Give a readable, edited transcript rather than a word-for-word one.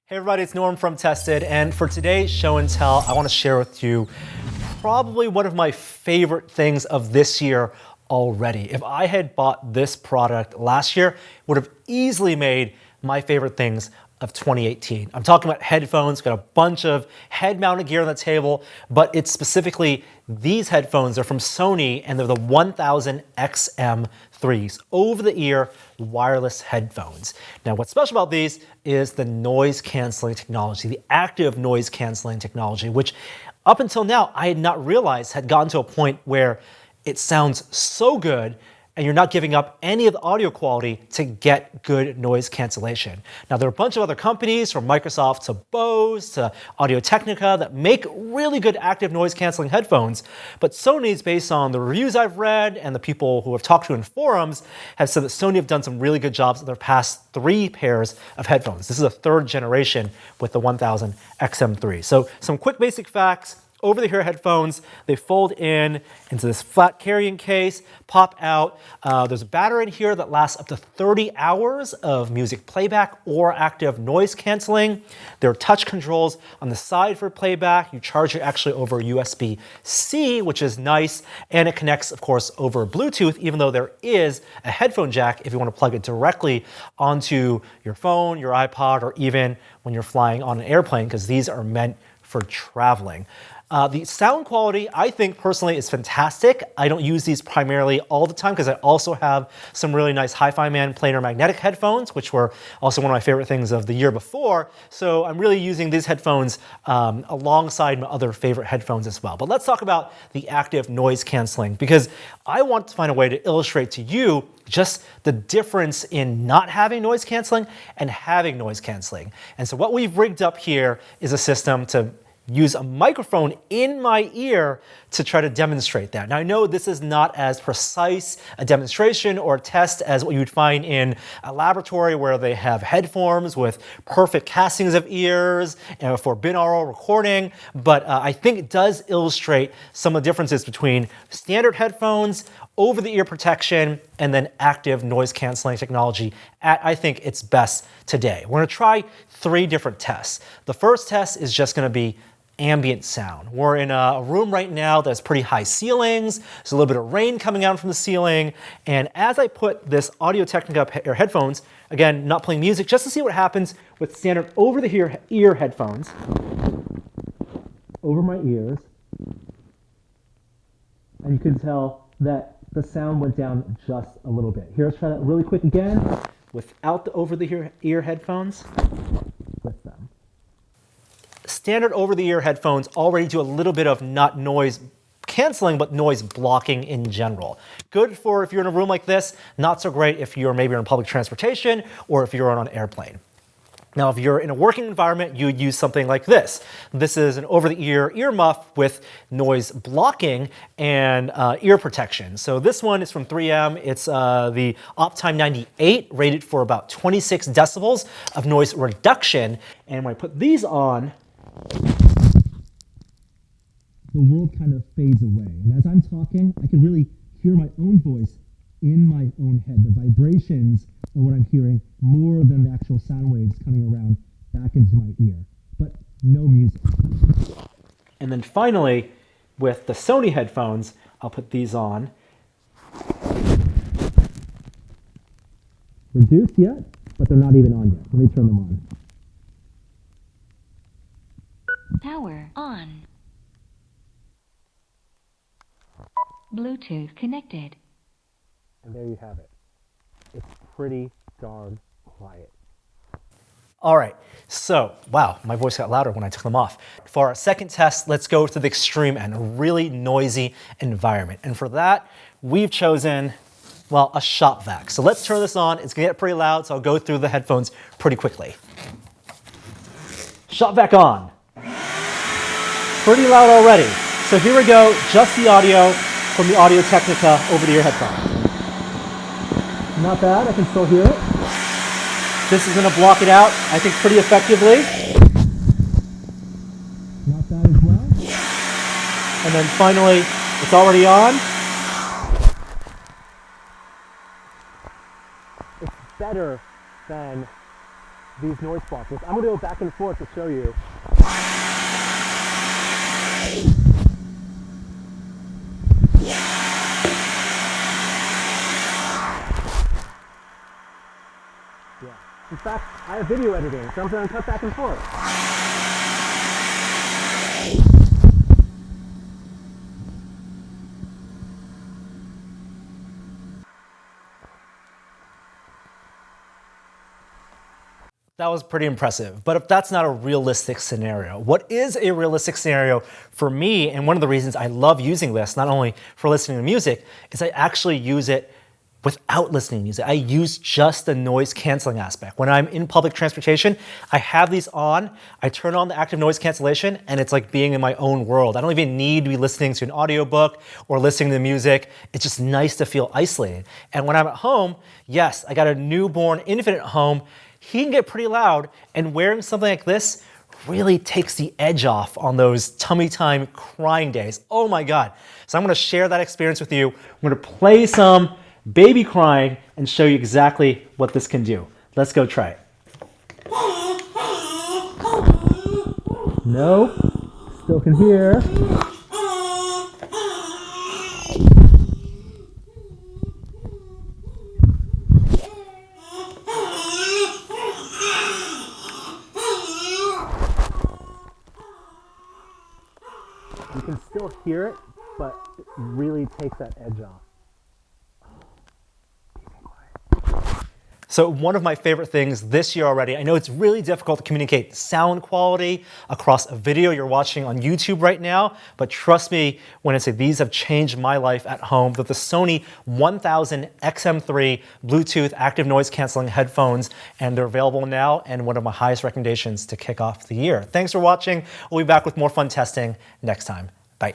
Hey everybody, it's Norm from Tested, and for today's show and tell, I want to share with you probably one of my favorite things of this year already. If I had bought this product last year, it would have easily made my favorite things of 2018. I'm talking about headphones, got a bunch of head-mounted gear on the table, but it's specifically these headphones. They're from Sony, and they're the 1000 XM3s, over-the-ear wireless headphones. Now, what's special about these is the noise-canceling technology, the active noise-canceling technology, which up until now, I had not realized had gotten to a point where it sounds so good and you're not giving up any of the audio quality to get good noise cancellation. Now, there are a bunch of other companies, from Microsoft to Bose to Audio-Technica, that make really good active noise canceling headphones, but Sony's, based on the reviews I've read and the people who have talked to in forums, have said that Sony have done some really good jobs with their past 3 pairs of headphones. This is a 3rd generation with the 1000 XM3. So some quick basic facts. Over-the-ear headphones, they fold in into this flat carrying case, pop out. There's a battery in here that lasts up to 30 hours of music playback or active noise canceling. There are touch controls on the side for playback. You charge it actually over USB-C, which is nice, and it connects, of course, over Bluetooth, even though there is a headphone jack if you want to plug it directly onto your phone, your iPod, or even when you're flying on an airplane, because these are meant for traveling. The sound quality, I think personally, is fantastic. I don't use these primarily all the time because I also have some really nice Hi-Fi Man planar magnetic headphones, which were also one of my favorite things of the year before. So I'm really using these headphones alongside my other favorite headphones as well. But let's talk about the active noise canceling, because I want to find a way to illustrate to you just the difference in not having noise canceling and having noise canceling. And so what we've rigged up here is a system to use a microphone in my ear to try to demonstrate that. Now, I know this is not as precise a demonstration or a test as what you would find in a laboratory where they have headphones with perfect castings of ears for binaural recording, but I think it does illustrate some of the differences between standard headphones, over-the-ear protection, and then active noise canceling technology at, I think, its best today. We're going to try 3 different tests. The first test is just going to be ambient sound. We're in a room right now that's pretty high ceilings. There's a little bit of rain coming out from the ceiling. And as I put this Audio-Technica headphones, again, not playing music, just to see what happens with standard over-the-ear headphones over my ears. And you can tell that the sound went down just a little bit. Here, let's try that really quick again without the over-the-ear headphones, with them. Standard over-the-ear headphones already do a little bit of not noise canceling, but noise blocking in general. Good for if you're in a room like this, not so great if you're maybe in public transportation or if you're on an airplane. Now, if you're in a working environment, you would use something like this. This is an over-the-ear earmuff with noise blocking and ear protection. So this one is from 3M. It's the Optime 98, rated for about 26 decibels of noise reduction. And when I put these on, the world kind of fades away. And as I'm talking, I can really hear my own voice in my own head. The vibrations are what I'm hearing more than the actual sound waves coming around back into my ear, but no music. And then finally, with the Sony headphones, I'll put these on. Reduced yet, but they're not even on yet. Let me turn them on. Power on. Bluetooth connected. And there you have it. It's pretty darn quiet. All right, so, wow, my voice got louder when I took them off. For our second test, let's go to the extreme end, a really noisy environment. And for that, we've chosen, well, a shop vac. So let's turn this on. It's gonna get pretty loud, so I'll go through the headphones pretty quickly. Shop vac on. Pretty loud already. So here we go, just the audio from the Audio-Technica over-the-ear headphones. Not bad, I can still hear it. This is gonna block it out, I think, pretty effectively. Not bad as well. And then finally, it's already on. It's better than these noise blockers. I'm gonna go back and forth to show you. Yeah. In fact, I have video editing, so I'm gonna cut back and forth. That was pretty impressive, but if that's not a realistic scenario, what is a realistic scenario for me, and one of the reasons I love using this, not only for listening to music, is I actually use it without listening to music. I use just the noise canceling aspect. When I'm in public transportation, I have these on, I turn on the active noise cancellation, and it's like being in my own world. I don't even need to be listening to an audiobook or listening to music. It's just nice to feel isolated. And when I'm at home, yes, I got a newborn infant at home, he can get pretty loud, and wearing something like this really takes the edge off on those tummy time crying days. Oh my God. So I'm gonna share that experience with you. I'm gonna play some baby crying and show you exactly what this can do. Let's go try it. Nope, still can hear. You can still hear it, but it really takes that edge off. So one of my favorite things this year already, I know it's really difficult to communicate sound quality across a video you're watching on YouTube right now, but trust me when I say these have changed my life at home, that the Sony 1000 XM3 Bluetooth active noise canceling headphones, and they're available now, and one of my highest recommendations to kick off the year. Thanks for watching. We'll be back with more fun testing next time. Bye.